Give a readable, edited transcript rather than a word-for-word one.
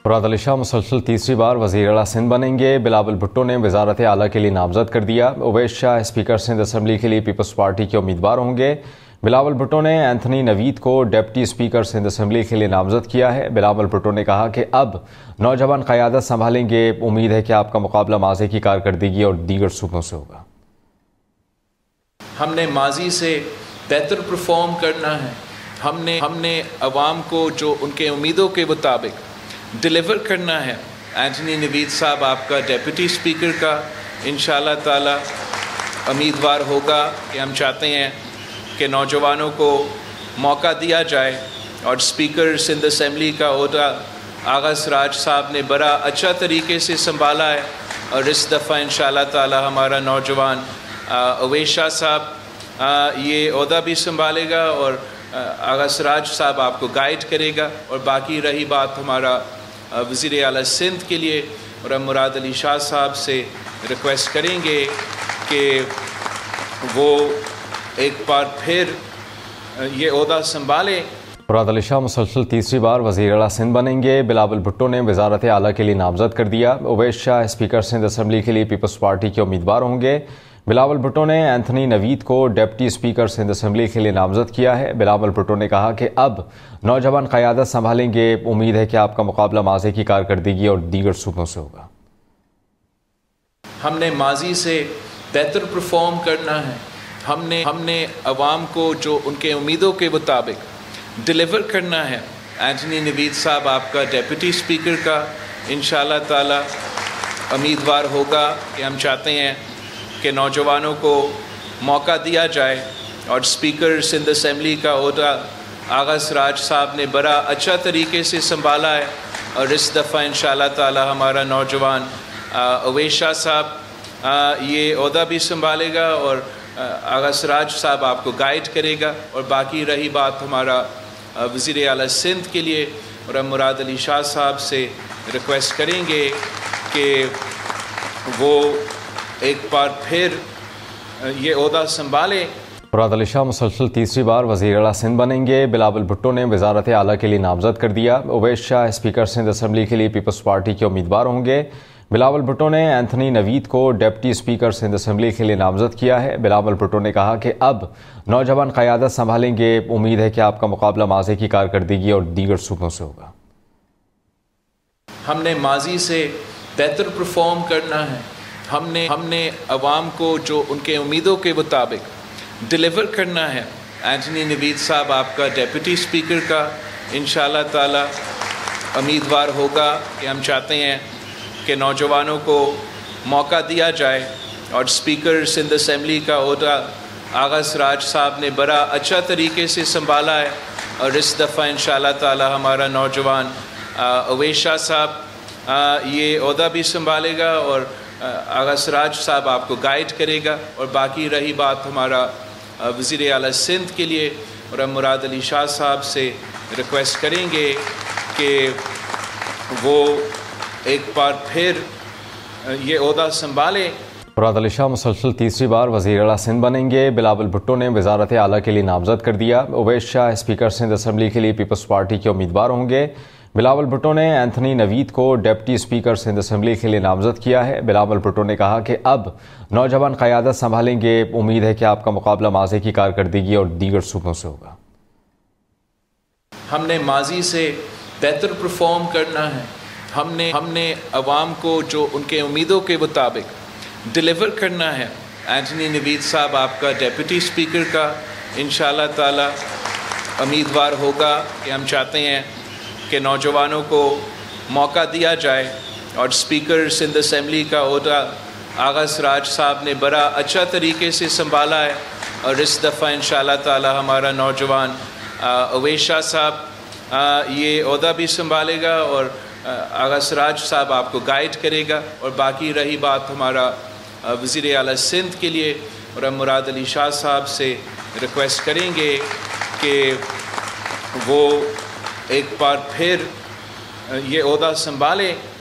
मुराद अली शाह मुसलसल तीसरी बार वज़ीर आला सिंध बनेंगे। बिलावल भुट्टो ने वज़ारत आला के लिए नामज़द कर दिया। उवैस शाह स्पीकर सिंध असम्बली के लिए पीपल्स पार्टी के उम्मीदवार होंगे। बिलावल भुट्टो ने एंथनी नवीद को डिप्टी स्पीकर सिंध असम्बली के लिए नामज़द किया है। बिलावल भुट्टो ने कहा कि अब नौजवान क़यादत संभालेंगे। उम्मीद है कि आपका मुकाबला माज़ी की कारकर्दगी और दीगर सूबों से होगा। हमने माजी से बेहतर परफॉर्म करना है। हमने अवाम को जो उनके उम्मीदों के मुताबिक डिलीवर करना है। एंथनी नवीद साहब आपका डिप्टी स्पीकर का इंशाअल्लाह ताला उम्मीदवार होगा कि हम चाहते हैं कि नौजवानों को मौका दिया जाए और स्पीकर सिंध असम्बली का ओहदा आगा सराज साहब ने बड़ा अच्छा तरीके से संभाला है और इस दफ़ा इंशाअल्लाह ताला हमारा नौजवान उवैस शाह साहब ये ओहदा भी संभालेगा और आगा सराज साहब आपको गाइड करेगा। और बाकी रही बात हमारा वज़ीर आला सिंध के लिए, और हम मुराद अली शाह साहब से रिक्वेस्ट करेंगे कि वो एक बार फिर ये ओहदा संभालें। मुराद अली शाह मुसलसल तीसरी बार वज़ीर आला सिंध बनेंगे। बिलावल भुट्टो ने वज़ारत आला के लिए नामज़द कर दिया। उवैस शाह स्पीकर सिंध असम्बली के लिए पीपल्स पार्टी के उम्मीदवार होंगे। बिलावल भुट्टो ने एंथनी नवीद को डिप्टी स्पीकर सिंध असम्बली के लिए नामज़द किया है। बिलावल भुट्टो ने कहा कि अब नौजवान क़यादत संभालेंगे। उम्मीद है कि आपका मुकाबला माज़ी की कारकर्दगी और दीगर सूबों से होगा। हमने माजी से बेहतर परफॉर्म करना है। हमने अवाम को जो उनके उम्मीदों के मुताबिक डिलीवर करना है। एंथनी नवीद साहब आपका डिप्टी स्पीकर का इंशाअल्लाह ताला उम्मीदवार होगा कि हम चाहते हैं कि नौजवानों को मौका दिया जाए और स्पीकर सिंध असम्बली का ओहदा आगा सराज साहब ने बड़ा अच्छा तरीके से संभाला है और इस दफ़ा इंशाअल्लाह ताला हमारा नौजवान उवैस शाह साहब ये ओहदा भी संभालेगा और आगा सराज साहब आपको गाइड करेगा। और बाकी रही बात हमारा वज़ीर आला सिंध के लिए, और हम मुराद अली शाह साहब से रिक्वेस्ट करेंगे कि वो एक बार फिर ये ओहदा संभालें। मुराद अली शाह मुसलसल तीसरी बार वज़ीर आला सिंध बनेंगे। बिलावल भुट्टो ने वज़ारत आला के लिए नामज़द कर दिया। उवैस शाह स्पीकर सिंध असम्बली के लिए पीपल्स पार्टी के उम्मीदवार होंगे। बिलावल भुट्टो ने एंथनी नवीद को डिप्टी स्पीकर सिंध असम्बली के लिए नामज़द किया है। बिलावल भुट्टो ने कहा कि अब नौजवान क़यादत संभालेंगे। उम्मीद है कि आपका मुकाबला माज़ी की कारकर्दगी और दीगर सूबों से होगा। हमने माजी से बेहतर परफॉर्म करना है। हमने अवाम को जो उनके उम्मीदों के मुताबिक डिलीवर करना है। एंथनी नवीद साहब आपका डिप्टी स्पीकर का इंशाअल्लाह ताला उम्मीदवार होगा कि हम चाहते हैं कि नौजवानों को मौका दिया जाए और स्पीकर सिंध असम्बली का ओहदा आगा सराज साहब ने बड़ा अच्छा तरीके से संभाला है और इस दफ़ा इंशाअल्लाह ताला हमारा नौजवान उवैस शाह साहब ये ओहदा भी संभालेगा और आगा सराज साहब आपको गाइड करेगा। और बाकी रही बात हमारा वज़ीर आला सिंध के लिए, और हम मुराद अली शाह साहब से रिक्वेस्ट करेंगे कि वो एक बार फिर ये ओहदा संभालें। मुराद अली शाह मुसलसल तीसरी बार वज़ीर आला सिंध बनेंगे। बिलावल भुट्टो ने वज़ारत आला के लिए नामज़द कर दिया। उवैस शाह स्पीकर सिंध असम्बली के लिए पीपल्स पार्टी के उम्मीदवार होंगे। बिलावल भुट्टो ने एंथनी नवीद को डिप्टी स्पीकर सिंध असम्बली के लिए नामज़द किया है। बिलावल भुट्टो ने कहा कि अब नौजवान क़यादत संभालेंगे। उम्मीद है कि आपका मुकाबला माज़ी की कारकर्दगी और दीगर सूबों से होगा। हमने माजी से बेहतर परफॉर्म करना है। हमने अवाम को जो उनके उम्मीदों के मुताबिक डिलीवर करना है। एंथनी नवीद साहब आपका डिप्टी स्पीकर का इंशाअल्लाह ताला उम्मीदवार होगा कि हम चाहते हैं कि नौजवानों को मौका दिया जाए और स्पीकर सिंध असम्बली का ओहदा आगा सराज साहब ने बड़ा अच्छा तरीके से संभाला है और इस दफ़ा इंशाअल्लाह ताला हमारा नौजवान उवैस शाह साहब ये ओहदा भी संभालेगा और आगा सराज साहब आपको गाइड करेगा। और बाकी रही बात हमारा वज़ीर आला सिंध के लिए, और हम मुराद अली शाह साहब से रिक्वेस्ट करेंगे कि वो एक बार फिर ये ओहदा संभालें।